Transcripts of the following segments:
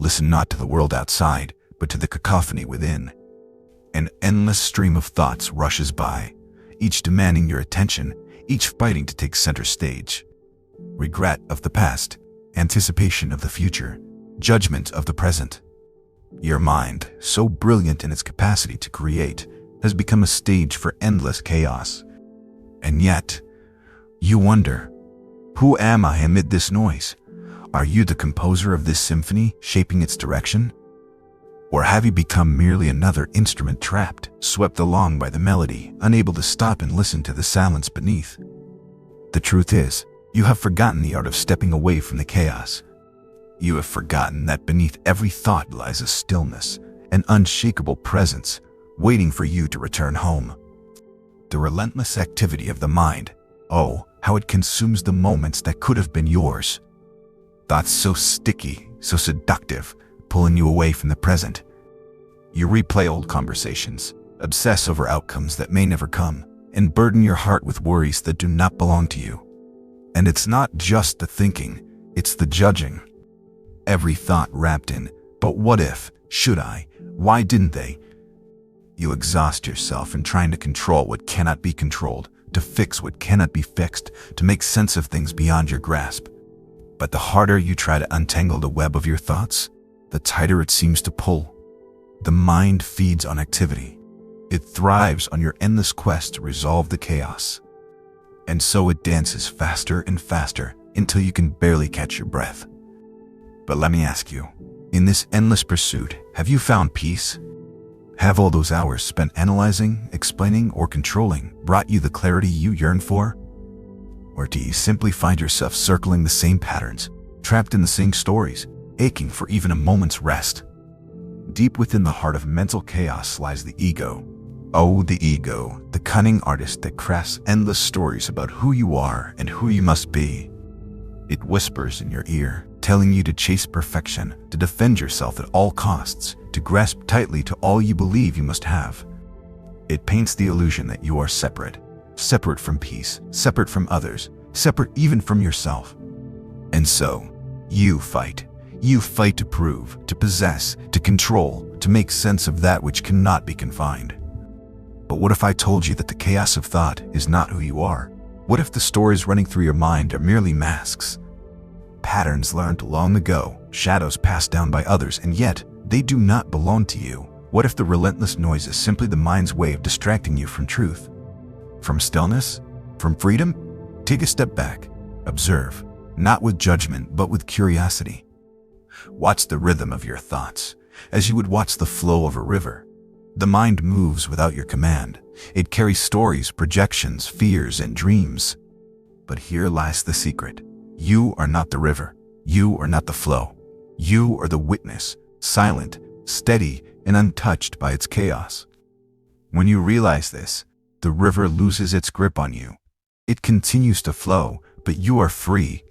Listen not to the world outside, but to the cacophony within. An endless stream of thoughts rushes by, each demanding your attention, each fighting to take center stage. Regret of the past, anticipation of the future, judgment of the present. Your mind, so brilliant in its capacity to create, has become a stage for endless chaos. And yet, you wonder, who am I amid this noise? Are you the composer of this symphony, shaping its direction? Or have you become merely another instrument trapped, swept along by the melody, unable to stop and listen to the silence beneath? The truth is, you have forgotten the art of stepping away from the chaos. You have forgotten that beneath every thought lies a stillness, an unshakable presence, waiting for you to return home. The relentless activity of the mind, oh, how it consumes the moments that could have been yours. Thoughts so sticky, so seductive, pulling you away from the present. You replay old conversations, obsess over outcomes that may never come, and burden your heart with worries that do not belong to you. And it's not just the thinking, it's the judging. Every thought wrapped in, but what if, should I, why didn't they? You exhaust yourself in trying to control what cannot be controlled, to fix what cannot be fixed, to make sense of things beyond your grasp. But the harder you try to untangle the web of your thoughts, the tighter it seems to pull. The mind feeds on activity. It thrives on your endless quest to resolve the chaos. And so it dances faster and faster until you can barely catch your breath. But let me ask you, in this endless pursuit, have you found peace? Have all those hours spent analyzing, explaining, or controlling brought you the clarity you yearn for? Or do you simply find yourself circling the same patterns, trapped in the same stories, aching for even a moment's rest? Deep within the heart of mental chaos lies the ego. Oh, the ego, the cunning artist that crafts endless stories about who you are and who you must be. It whispers in your ear, telling you to chase perfection, to defend yourself at all costs, to grasp tightly to all you believe you must have. It paints the illusion that you are separate, separate from peace, separate from others, separate even from yourself. And so, you fight. You fight to prove, to possess, to control, to make sense of that which cannot be confined. But what if I told you that the chaos of thought is not who you are? What if the stories running through your mind are merely masks? Patterns learned long ago, shadows passed down by others, and yet they do not belong to you. What if the relentless noise is simply the mind's way of distracting you from truth? From stillness? From freedom? Take a step back. Observe, not with judgment, but with curiosity. Watch the rhythm of your thoughts, as you would watch the flow of a river. The mind moves without your command. It carries stories, projections, fears, and dreams. But here lies the secret. You are not the river. You are not the flow. You are the witness, silent, steady, and untouched by its chaos. When you realize this, the river loses its grip on you. It continues to flow, but you are free.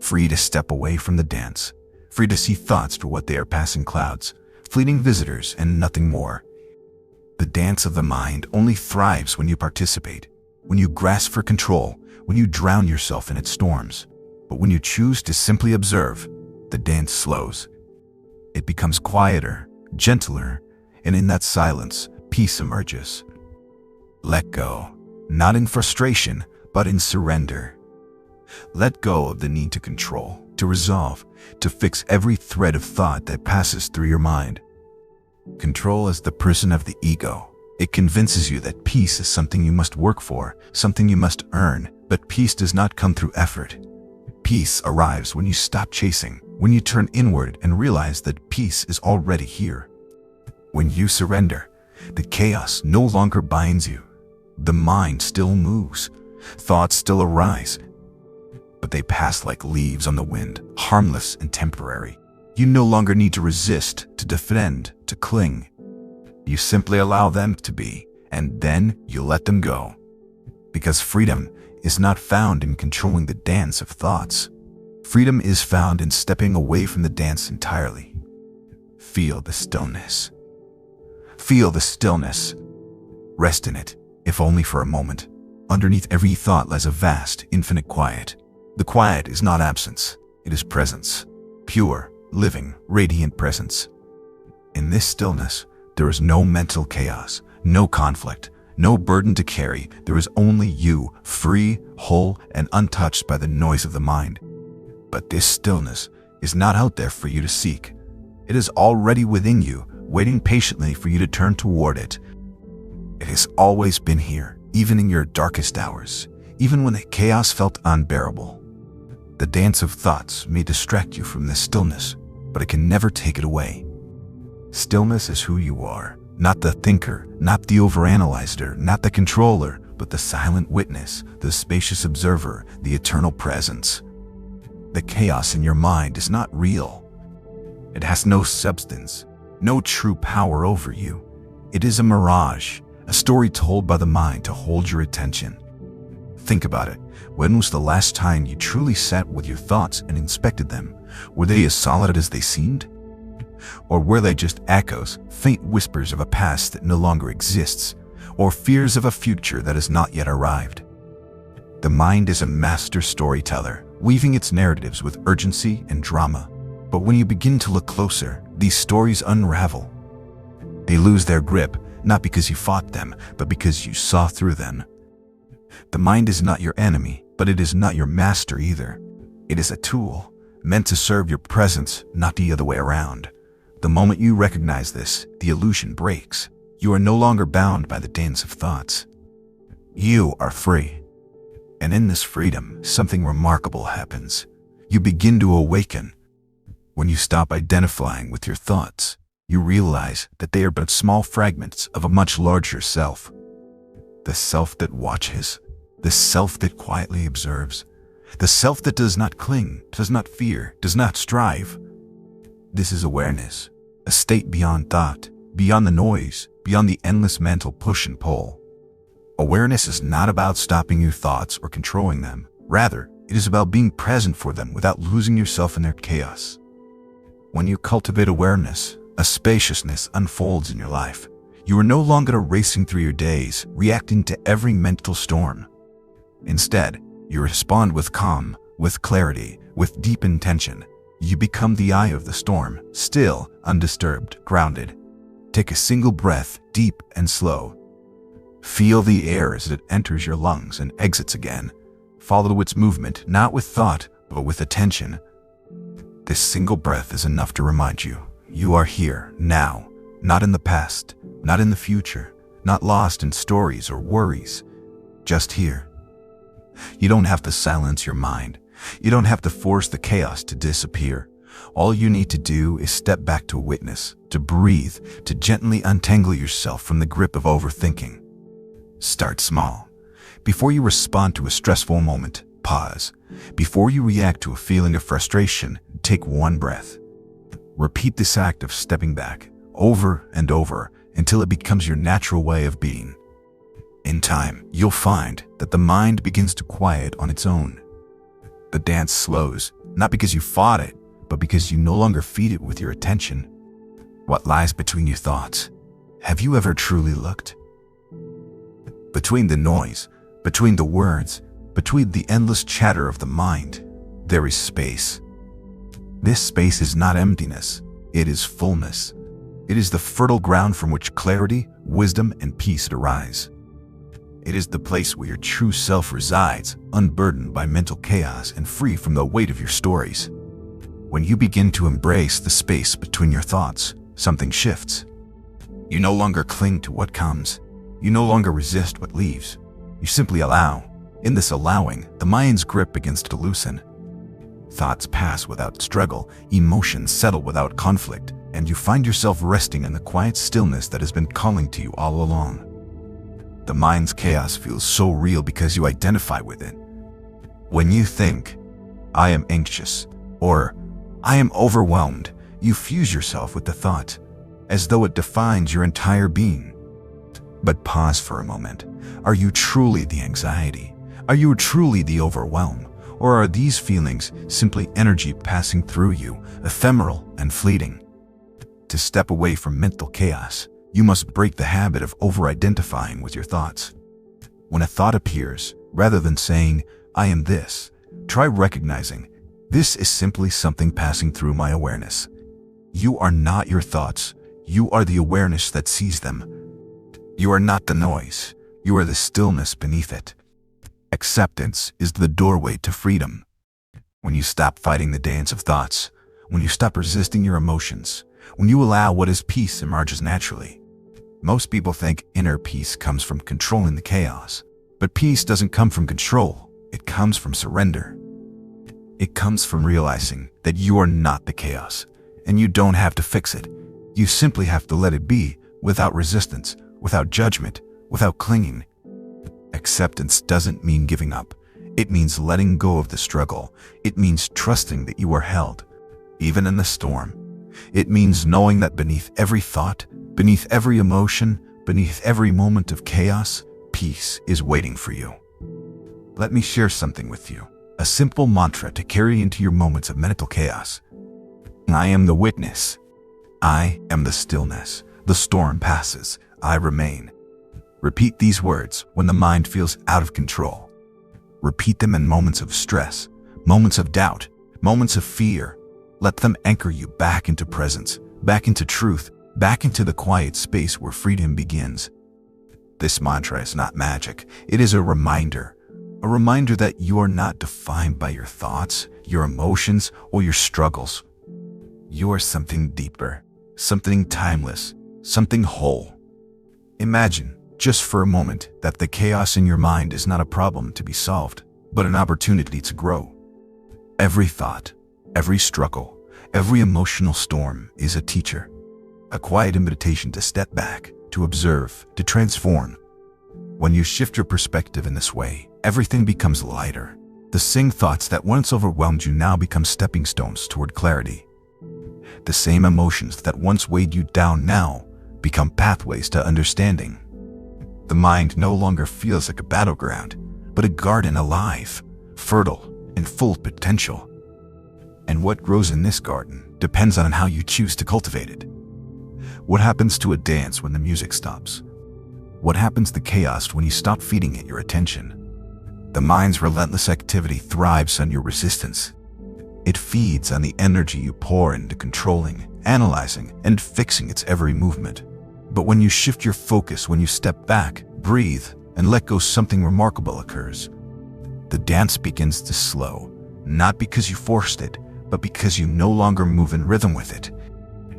Free to step away from the dance. Free to see thoughts for what they are, passing clouds, fleeting visitors, and nothing more. The dance of the mind only thrives when you participate, when you grasp for control, when you drown yourself in its storms. But when you choose to simply observe, the dance slows. It becomes quieter, gentler, and in that silence, peace emerges. Let go, not in frustration, but in surrender. Let go of the need to control, to resolve, to fix every thread of thought that passes through your mind. Control is the prison of the ego. It convinces you that peace is something you must work for, something you must earn, but peace does not come through effort. Peace arrives when you stop chasing, when you turn inward and realize that peace is already here. When you surrender, the chaos no longer binds you. The mind still moves, thoughts still arise, but they pass like leaves on the wind, harmless and temporary. You no longer need to resist, to defend, to cling. You simply allow them to be, and then you let them go. Because freedom is not found in controlling the dance of thoughts. Freedom is found in stepping away from the dance entirely. Feel the stillness. Feel the stillness. Rest in it, if only for a moment. Underneath every thought lies a vast, infinite quiet. The quiet is not absence, it is presence. Pure, living, radiant presence. In this stillness, there is no mental chaos, no conflict, no burden to carry. There is only you, free, whole, and untouched by the noise of the mind. But this stillness is not out there for you to seek. It is already within you, waiting patiently for you to turn toward it. It has always been here, even in your darkest hours, even when the chaos felt unbearable. The dance of thoughts may distract you from this stillness, but it can never take it away. Stillness is who you are, not the thinker, not the overanalyzer, not the controller, but the silent witness, the spacious observer, the eternal presence. The chaos in your mind is not real. It has no substance, no true power over you. It is a mirage, a story told by the mind to hold your attention. Think about it. When was the last time you truly sat with your thoughts and inspected them? Were they as solid as they seemed? Or were they just echoes, faint whispers of a past that no longer exists, or fears of a future that has not yet arrived? The mind is a master storyteller, weaving its narratives with urgency and drama. But when you begin to look closer, these stories unravel. They lose their grip, not because you fought them, but because you saw through them. The mind is not your enemy, but it is not your master either. It is a tool, meant to serve your presence, not the other way around. The moment you recognize this, the illusion breaks. You are no longer bound by the dance of thoughts. You are free. And in this freedom, something remarkable happens. You begin to awaken. When you stop identifying with your thoughts, you realize that they are but small fragments of a much larger self. The self that watches, the self that quietly observes, the self that does not cling, does not fear, does not strive. This is awareness, a state beyond thought, beyond the noise, beyond the endless mental push and pull. Awareness is not about stopping your thoughts or controlling them. Rather, it is about being present for them without losing yourself in their chaos. When you cultivate awareness, a spaciousness unfolds in your life. You are no longer racing through your days, reacting to every mental storm. Instead, you respond with calm, with clarity, with deep intention. You become the eye of the storm, still, undisturbed, grounded. Take a single breath, deep and slow. Feel the air as it enters your lungs and exits again. Follow its movement, not with thought, but with attention. This single breath is enough to remind you, you are here, now, not in the past, not in the future, not lost in stories or worries, just here. You don't have to silence your mind. You don't have to force the chaos to disappear. All you need to do is step back to witness, to breathe, to gently untangle yourself from the grip of overthinking. Start small. Before you respond to a stressful moment, pause. Before you react to a feeling of frustration, take one breath. Repeat this act of stepping back, over and over, until it becomes your natural way of being. In time, you'll find that the mind begins to quiet on its own. The dance slows, not because you fought it, but because you no longer feed it with your attention. What lies between your thoughts? Have you ever truly looked? Between the noise, between the words, between the endless chatter of the mind, there is space. This space is not emptiness, it is fullness. It is the fertile ground from which clarity, wisdom, and peace arise. It is the place where your true self resides, unburdened by mental chaos and free from the weight of your stories. When you begin to embrace the space between your thoughts, something shifts. You no longer cling to what comes. You no longer resist what leaves. You simply allow. In this allowing, the mind's grip begins to loosen. Thoughts pass without struggle, emotions settle without conflict, and you find yourself resting in the quiet stillness that has been calling to you all along. The mind's chaos feels so real because you identify with it. When you think, I am anxious, or I am overwhelmed, you fuse yourself with the thought, as though it defines your entire being. But pause for a moment. Are you truly the anxiety? Are you truly the overwhelm? Or are these feelings simply energy passing through you, ephemeral and fleeting? To step away from mental chaos, you must break the habit of over-identifying with your thoughts. When a thought appears, rather than saying, I am this, try recognizing, This is simply something passing through my awareness. You are not your thoughts. You are the awareness that sees them. You are not the noise. You are the stillness beneath it. Acceptance is the doorway to freedom. When you stop fighting the dance of thoughts, when you stop resisting your emotions, when you allow what is peace emerges naturally. Most people think inner peace comes from controlling the chaos. But peace doesn't come from control. It comes from surrender. It comes from realizing that you are not the chaos, and you don't have to fix it. You simply have to let it be, without resistance, without judgment, without clinging. Acceptance doesn't mean giving up. It means letting go of the struggle. It means trusting that you are held, even in the storm. It means knowing that beneath every thought, beneath every emotion, beneath every moment of chaos, peace is waiting for you. Let me share something with you, a simple mantra to carry into your moments of mental chaos. I am the witness. I am the stillness. The storm passes. I remain. Repeat these words when the mind feels out of control. Repeat them in moments of stress, moments of doubt, moments of fear. Let them anchor you back into presence, back into truth, back into the quiet space where freedom begins. This mantra is not magic. It is a reminder that you are not defined by your thoughts, your emotions, or your struggles. You are something deeper, something timeless, something whole. Imagine, just for a moment, that the chaos in your mind is not a problem to be solved, but an opportunity to grow. Every thought, every struggle, every emotional storm is a teacher, a quiet invitation to step back, to observe, to transform. When you shift your perspective in this way, everything becomes lighter. The same thoughts that once overwhelmed you now become stepping stones toward clarity. The same emotions that once weighed you down now become pathways to understanding. The mind no longer feels like a battleground, but a garden alive, fertile, and full of potential. And what grows in this garden depends on how you choose to cultivate it. What happens to a dance when the music stops? What happens to chaos when you stop feeding it your attention? The mind's relentless activity thrives on your resistance. It feeds on the energy you pour into controlling, analyzing, and fixing its every movement. But when you shift your focus, when you step back, breathe, and let go, something remarkable occurs. The dance begins to slow, not because you forced it, but because you no longer move in rhythm with it.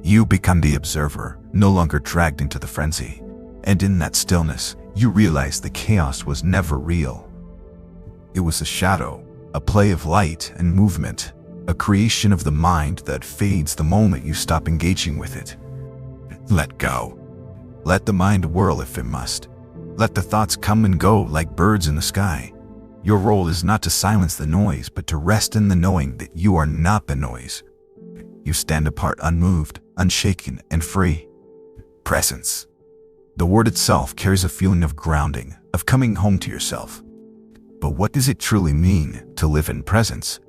You become the observer, no longer dragged into the frenzy. And in that stillness, you realize the chaos was never real. It was a shadow, a play of light and movement, a creation of the mind that fades the moment you stop engaging with it. Let go. Let the mind whirl if it must. Let the thoughts come and go like birds in the sky. Your role is not to silence the noise, but to rest in the knowing that you are not the noise. You stand apart, unmoved, unshaken, and free. Presence. The word itself carries a feeling of grounding, of coming home to yourself. But what does it truly mean to live in presence?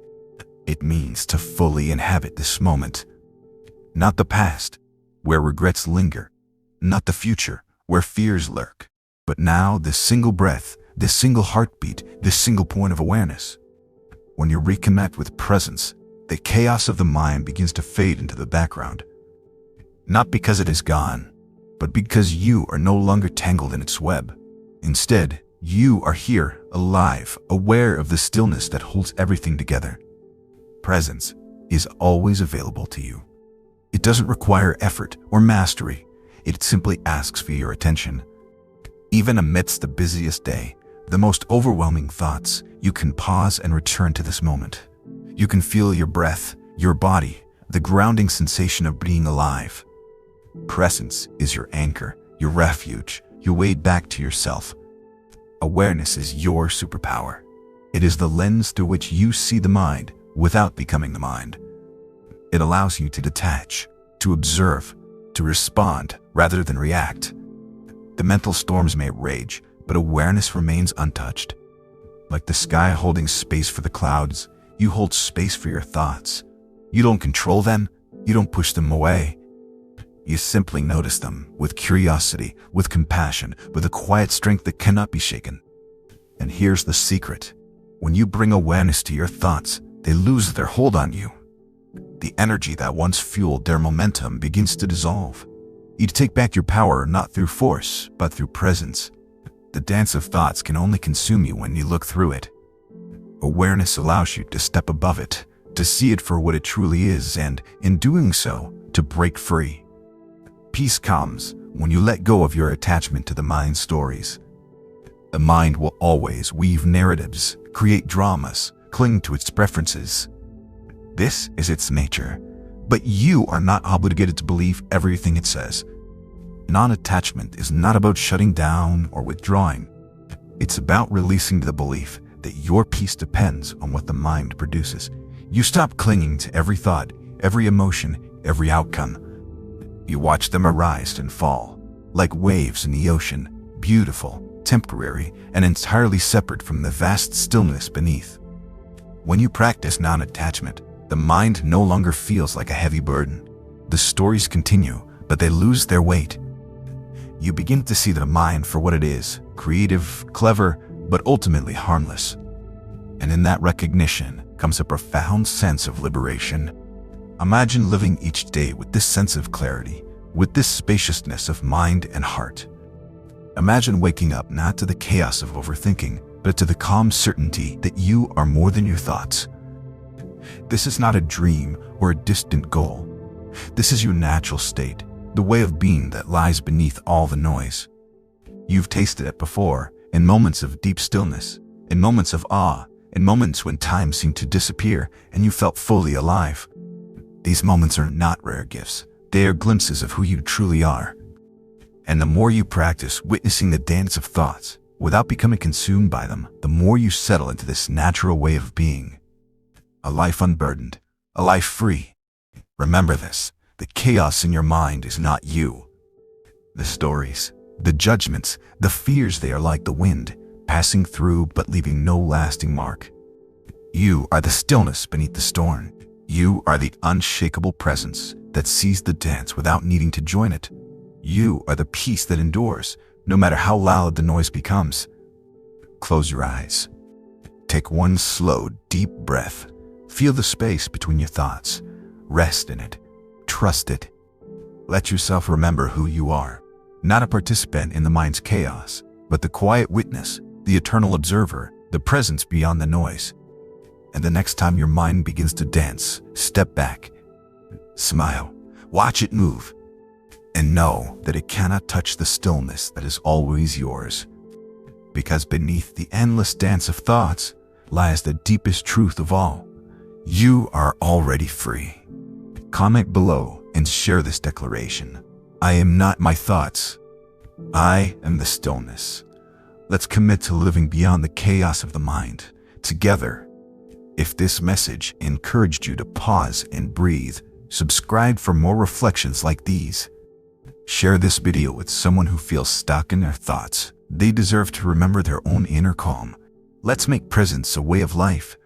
It means to fully inhabit this moment. Not the past, where regrets linger. Not the future, where fears lurk. But now, this single breath, this single heartbeat, this single point of awareness. When you reconnect with presence, the chaos of the mind begins to fade into the background. Not because it is gone, but because you are no longer tangled in its web. Instead, you are here, alive, aware of the stillness that holds everything together. Presence is always available to you. It doesn't require effort or mastery. It simply asks for your attention. Even amidst the busiest day, the most overwhelming thoughts, you can pause and return to this moment. You can feel your breath, your body, the grounding sensation of being alive. Presence is your anchor, your refuge. You wade back to yourself. Awareness is your superpower. It is the lens through which you see the mind without becoming the mind. It allows you to detach, to observe, to respond rather than react. The mental storms may rage, but awareness remains untouched. Like the sky holding space for the clouds, you hold space for your thoughts. You don't control them, you don't push them away. You simply notice them with curiosity, with compassion, with a quiet strength that cannot be shaken. And here's the secret. When you bring awareness to your thoughts, they lose their hold on you. The energy that once fueled their momentum begins to dissolve. You take back your power not through force, but through presence. The dance of thoughts can only consume you when you look through it. Awareness allows you to step above it, to see it for what it truly is, and, in doing so, to break free. Peace comes when you let go of your attachment to the mind's stories. The mind will always weave narratives, create dramas, cling to its preferences. This is its nature, but you are not obligated to believe everything it says. Non-attachment is not about shutting down or withdrawing. It's about releasing the belief that your peace depends on what the mind produces. You stop clinging to every thought, every emotion, every outcome. You watch them arise and fall, like waves in the ocean, beautiful, temporary, and entirely separate from the vast stillness beneath. When you practice non-attachment, the mind no longer feels like a heavy burden. The stories continue, but they lose their weight. You begin to see the mind for what it is, creative, clever, but ultimately harmless. And in that recognition comes a profound sense of liberation. Imagine living each day with this sense of clarity, with this spaciousness of mind and heart. Imagine waking up not to the chaos of overthinking, but to the calm certainty that you are more than your thoughts. This is not a dream or a distant goal. This is your natural state, the way of being that lies beneath all the noise. You've tasted it before, in moments of deep stillness, in moments of awe, in moments when time seemed to disappear and you felt fully alive. These moments are not rare gifts. They are glimpses of who you truly are. And the more you practice witnessing the dance of thoughts, without becoming consumed by them, the more you settle into this natural way of being. A life unburdened, a life free. Remember this, the chaos in your mind is not you. The stories, the judgments, the fears, they are like the wind, passing through but leaving no lasting mark. You are the stillness beneath the storm. You are the unshakable presence that sees the dance without needing to join it. You are the peace that endures, no matter how loud the noise becomes. Close your eyes. Take one slow, deep breath. Feel the space between your thoughts. Rest in it. Trust it. Let yourself remember who you are. Not a participant in the mind's chaos, but the quiet witness, the eternal observer, the presence beyond the noise. And the next time your mind begins to dance, step back. Smile. Watch it move. And know that it cannot touch the stillness that is always yours. Because beneath the endless dance of thoughts lies the deepest truth of all. You are already free. Comment below and share this declaration. I am not my thoughts. I am the stillness. Let's commit to living beyond the chaos of the mind, together. If this message encouraged you to pause and breathe, subscribe for more reflections like these. Share this video with someone who feels stuck in their thoughts. They deserve to remember their own inner calm. Let's make presence a way of life,